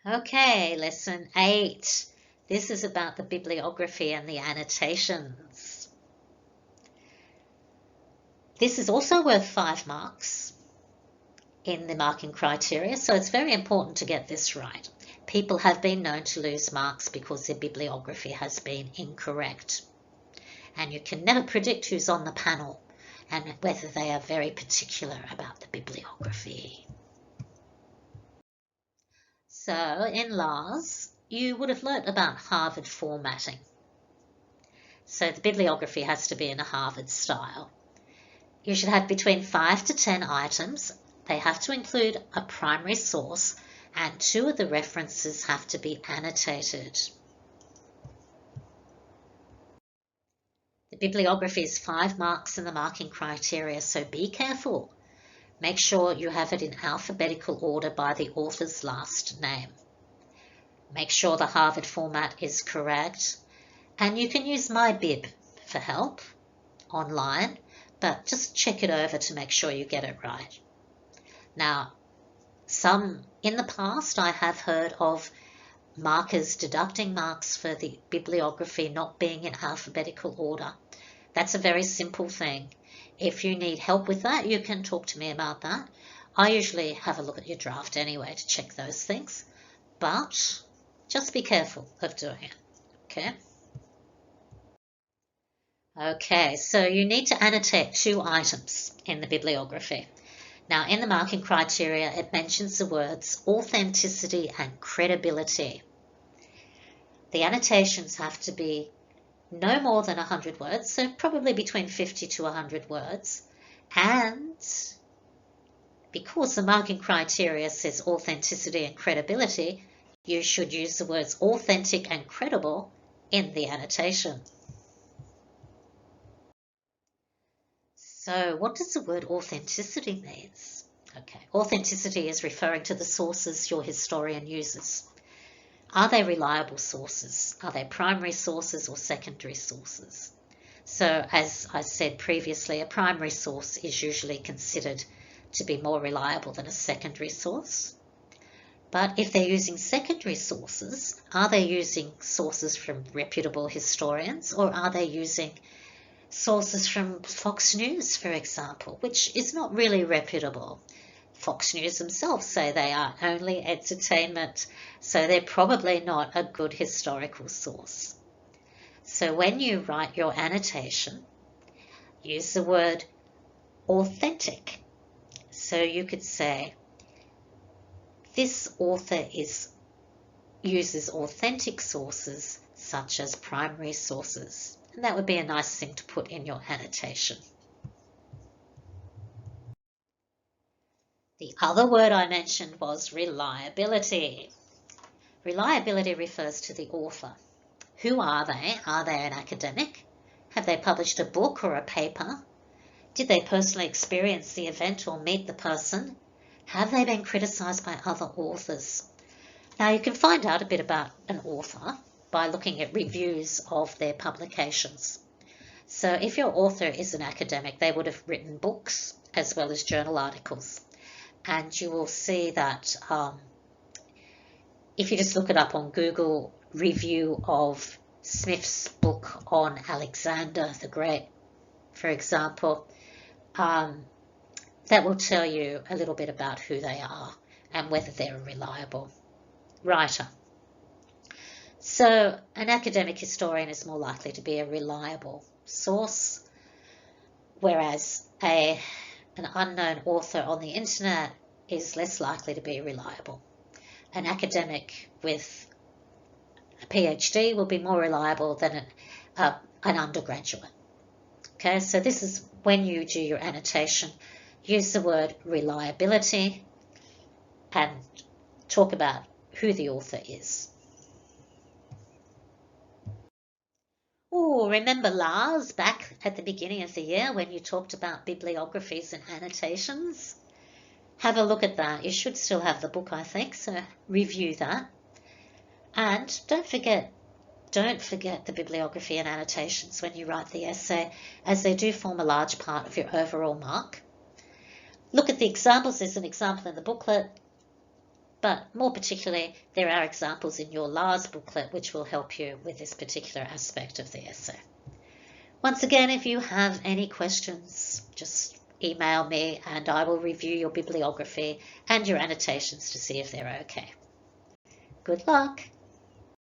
Okay, lesson 8. This is about the bibliography and the annotations. This is also worth 5 marks in the marking criteria, so it's very important to get this right. People have been known to lose marks because their bibliography has been incorrect. And you can never predict who's on the panel and whether they are very particular about the bibliography. So in LARS, you would have learnt about Harvard formatting. So the bibliography has to be in a Harvard style. You should have between 5 to 10 items. They have to include a primary source, and 2 of the references have to be annotated. The bibliography is 5 marks in the marking criteria, so be careful. Make sure you have it in alphabetical order by the author's last name. Make sure the Harvard format is correct, and you can use MyBib for help online, but just check it over to make sure you get it right. Now, in the past I have heard of markers deducting marks for the bibliography not being in alphabetical order. That's a very simple thing. If you need help with that, you can talk to me about that. I usually have a look at your draft anyway to check those things, but just be careful of doing it, okay? Okay, so you need to annotate 2 items in the bibliography. Now, in the marking criteria, it mentions the words authenticity and credibility. The annotations have to be no more than 100 words, so probably between 50 to 100 words. And because the marking criteria says authenticity and credibility, you should use the words authentic and credible in the annotation. So what does the word authenticity mean? Okay, authenticity is referring to the sources your historian uses. Are they reliable sources? Are they primary sources or secondary sources? So as I said previously, a primary source is usually considered to be more reliable than a secondary source. But if they're using secondary sources, are they using sources from reputable historians, or are they using sources from Fox News, for example, which is not really reputable? Fox News themselves say they are only entertainment, so they're probably not a good historical source. So when you write your annotation, use the word authentic. So you could say, this author uses authentic sources such as primary sources. And that would be a nice thing to put in your annotation. The other word I mentioned was reliability. Reliability refers to the author. Who are they? Are they an academic? Have they published a book or a paper? Did they personally experience the event or meet the person? Have they been criticised by other authors? Now you can find out a bit about an author by looking at reviews of their publications. So if your author is an academic, they would have written books as well as journal articles. And you will see that if you just look it up on Google, review of Smith's book on Alexander the Great, for example, that will tell you a little bit about who they are and whether they're a reliable writer. So an academic historian is more likely to be a reliable source, whereas an unknown author on the internet is less likely to be reliable. An academic with a PhD will be more reliable than an undergraduate. Okay, so this is when you do your annotation, use the word reliability and talk about who the author is. Oh, remember Lars back at the beginning of the year when you talked about bibliographies and annotations? Have a look at that. You should still have the book, I think, so review that. And don't forget the bibliography and annotations when you write the essay, as they do form a large part of your overall mark. Look at the examples. There's an example in the booklet. but more particularly, there are examples in your Lars booklet which will help you with this particular aspect of the essay. Once again, if you have any questions, just email me and I will review your bibliography and your annotations to see if they're okay. Good luck!